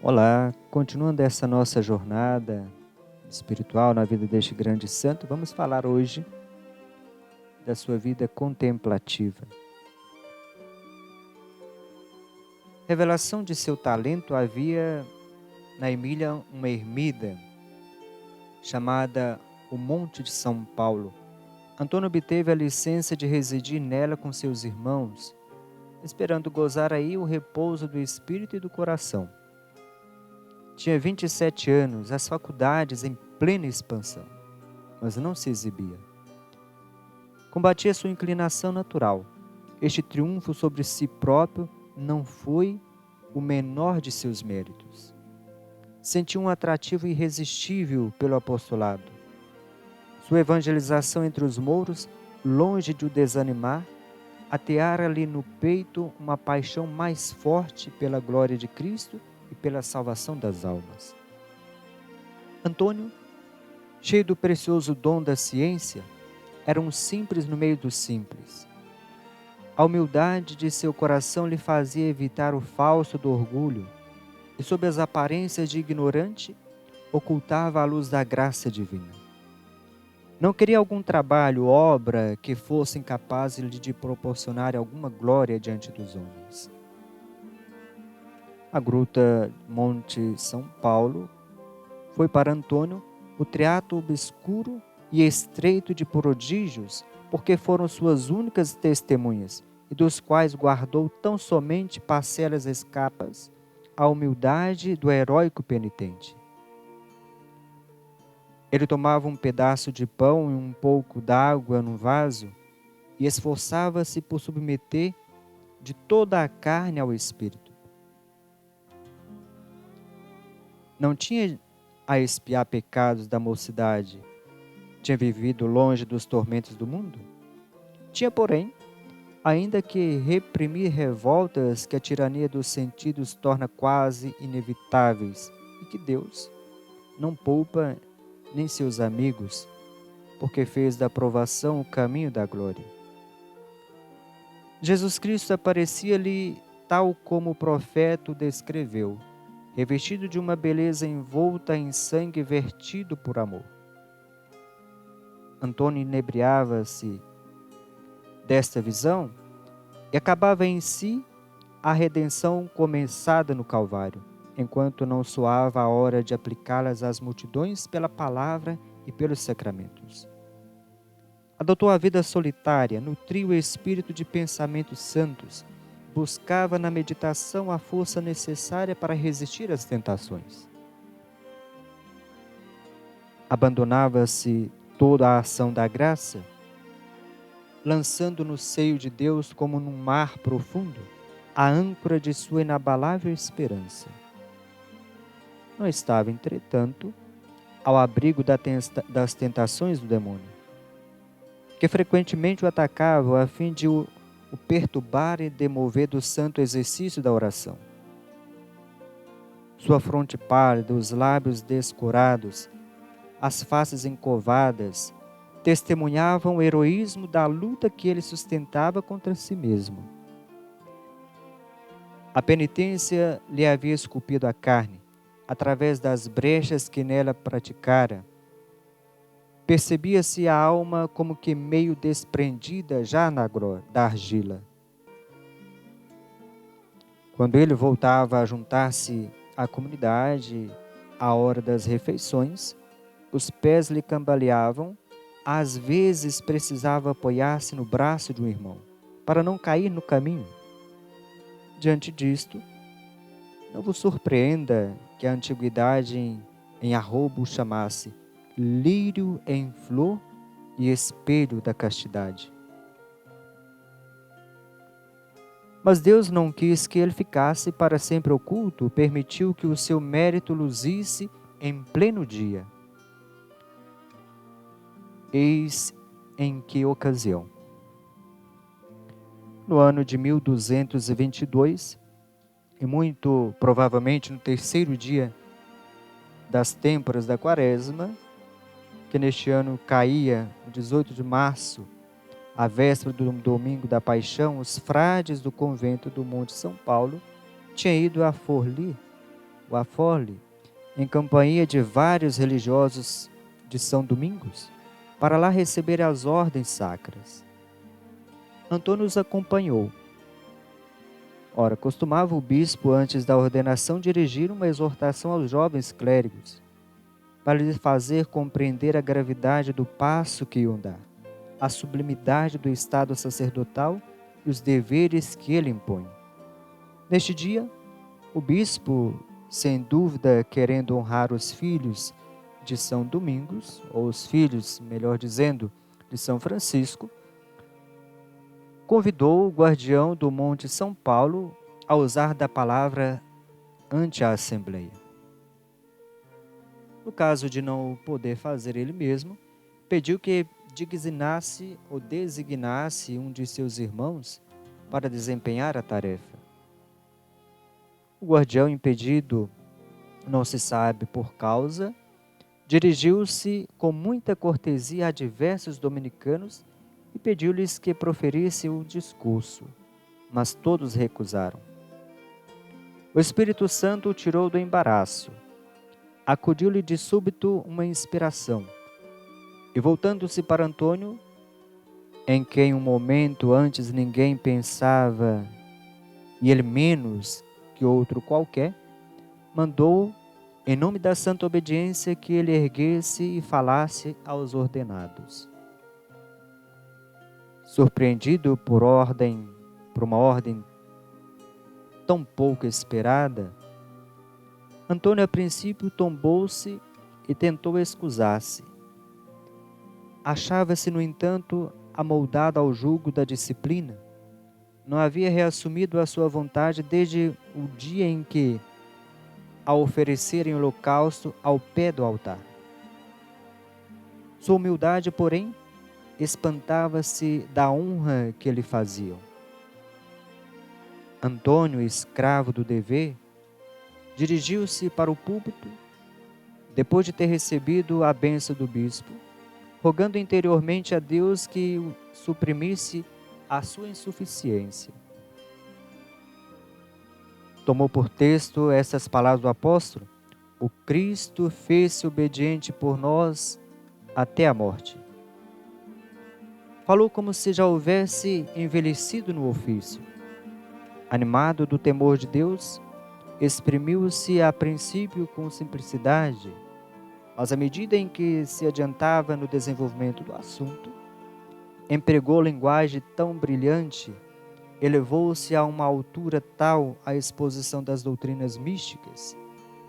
Olá, continuando essa nossa jornada espiritual na vida deste grande santo, vamos falar hoje da sua vida contemplativa. Revelação de seu talento havia na Emília uma ermida chamada o Monte de São Paulo. Antônio obteve a licença de residir nela com seus irmãos, esperando gozar aí o repouso do espírito e do coração. Tinha 27 anos, as faculdades em plena expansão, mas não se exibia. Combatia sua inclinação natural. Este triunfo sobre si próprio não foi o menor de seus méritos. Sentia um atrativo irresistível pelo apostolado. Sua evangelização entre os mouros, longe de o desanimar, ateara-lhe no peito uma paixão mais forte pela glória de Cristo e pela salvação das almas. Antônio, cheio do precioso dom da ciência, era um simples no meio dos simples. A humildade de seu coração lhe fazia evitar o falso do orgulho e, sob as aparências de ignorante, ocultava a luz da graça divina. Não queria algum trabalho, obra que fosse incapaz de lhe proporcionar alguma glória diante dos homens. A gruta Monte São Paulo foi para Antônio o teatro obscuro e estreito de prodígios, porque foram suas únicas testemunhas, e dos quais guardou tão somente parcelas escapas à humildade do heróico penitente. Ele tomava um pedaço de pão e um pouco d'água num vaso e esforçava-se por submeter de toda a carne ao espírito. Não tinha a expiar pecados da mocidade, tinha vivido longe dos tormentos do mundo. Tinha, porém, ainda que reprimir revoltas que a tirania dos sentidos torna quase inevitáveis e que Deus não poupa nem seus amigos, porque fez da provação o caminho da glória. Jesus Cristo aparecia-lhe tal como o profeta o descreveu, revestido de uma beleza envolta em sangue vertido por amor. Antônio inebriava-se desta visão e acabava em si a redenção começada no Calvário, enquanto não soava a hora de aplicá-las às multidões pela palavra e pelos sacramentos. Adotou a vida solitária, nutriu o espírito de pensamentos santos, buscava na meditação a força necessária para resistir às tentações. Abandonava-se toda a ação da graça, lançando no seio de Deus como num mar profundo a âncora de sua inabalável esperança. Não estava, entretanto, ao abrigo das tentações do demônio, que frequentemente o atacavam a fim de o perturbar e demover do santo exercício da oração. Sua fronte pálida, os lábios descorados, as faces encovadas, testemunhavam o heroísmo da luta que ele sustentava contra si mesmo. A penitência lhe havia esculpido a carne, através das brechas que nela praticara. Percebia-se a alma como que meio desprendida já da argila. Quando ele voltava a juntar-se à comunidade, à hora das refeições, os pés lhe cambaleavam, às vezes precisava apoiar-se no braço de um irmão, para não cair no caminho. Diante disto, não vos surpreenda que a antiguidade em arrobo o chamasse lírio em flor e espelho da castidade. Mas Deus não quis que ele ficasse para sempre oculto, permitiu que o seu mérito luzisse em pleno dia. Eis em que ocasião. no ano de 1222, e muito provavelmente no terceiro dia das têmporas da Quaresma, que neste ano caía no 18 de março, à véspera do domingo da Paixão, os frades do convento do Monte São Paulo tinham ido a Forli, em companhia de vários religiosos de São Domingos, para lá receber as ordens sacras. Antônio os acompanhou. Ora, costumava o bispo, antes da ordenação, dirigir uma exortação aos jovens clérigos, para lhes fazer compreender a gravidade do passo que iam dar, a sublimidade do estado sacerdotal e os deveres que ele impõe. Neste dia, o bispo, sem dúvida querendo honrar os filhos de São Domingos, ou os filhos, melhor dizendo, de São Francisco, convidou o guardião do Monte São Paulo a usar da palavra ante a Assembleia. No caso de não poder fazer ele mesmo, pediu que designasse um de seus irmãos para desempenhar a tarefa. O guardião, impedido, não se sabe por causa, dirigiu-se com muita cortesia a diversos dominicanos e pediu-lhes que proferissem o discurso, mas todos recusaram. O Espírito Santo o tirou do embaraço. Acudiu-lhe de súbito uma inspiração, e voltando-se para Antônio, em quem um momento antes ninguém pensava, e ele menos que outro qualquer, mandou, em nome da santa obediência, que ele erguesse e falasse aos ordenados. Surpreendido por uma ordem tão pouco esperada, Antônio a princípio tombou-se e tentou excusar-se. Achava-se, no entanto, amoldado ao jugo da disciplina. Não havia reassumido a sua vontade desde o dia em que, ao oferecerem holocausto ao pé do altar. Sua humildade, porém, espantava-se da honra que lhe faziam. Antônio, escravo do dever, dirigiu-se para o púlpito, depois de ter recebido a bênção do bispo, rogando interiormente a Deus que suprimisse a sua insuficiência. Tomou por texto essas palavras do apóstolo: o Cristo fez-se obediente por nós até a morte. Falou como se já houvesse envelhecido no ofício. Animado do temor de Deus, exprimiu-se a princípio com simplicidade, mas à medida em que se adiantava no desenvolvimento do assunto, empregou linguagem tão brilhante, elevou-se a uma altura tal a exposição das doutrinas místicas,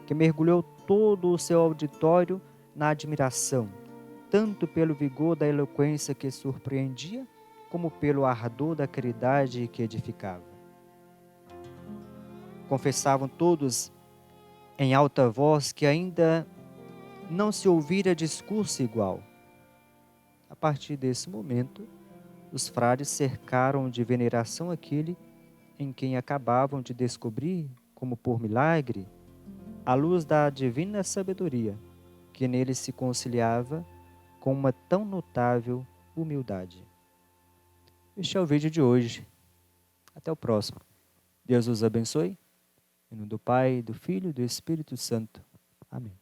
que mergulhou todo o seu auditório na admiração, tanto pelo vigor da eloquência que surpreendia, como pelo ardor da caridade que edificava. Confessavam todos em alta voz que ainda não se ouvira discurso igual. A partir desse momento, os frades cercaram de veneração aquele em quem acabavam de descobrir, como por milagre, a luz da divina sabedoria, que nele se conciliava com uma tão notável humildade. Este é o vídeo de hoje. Até o próximo. Deus os abençoe. Em nome do Pai, do Filho e do Espírito Santo. Amém.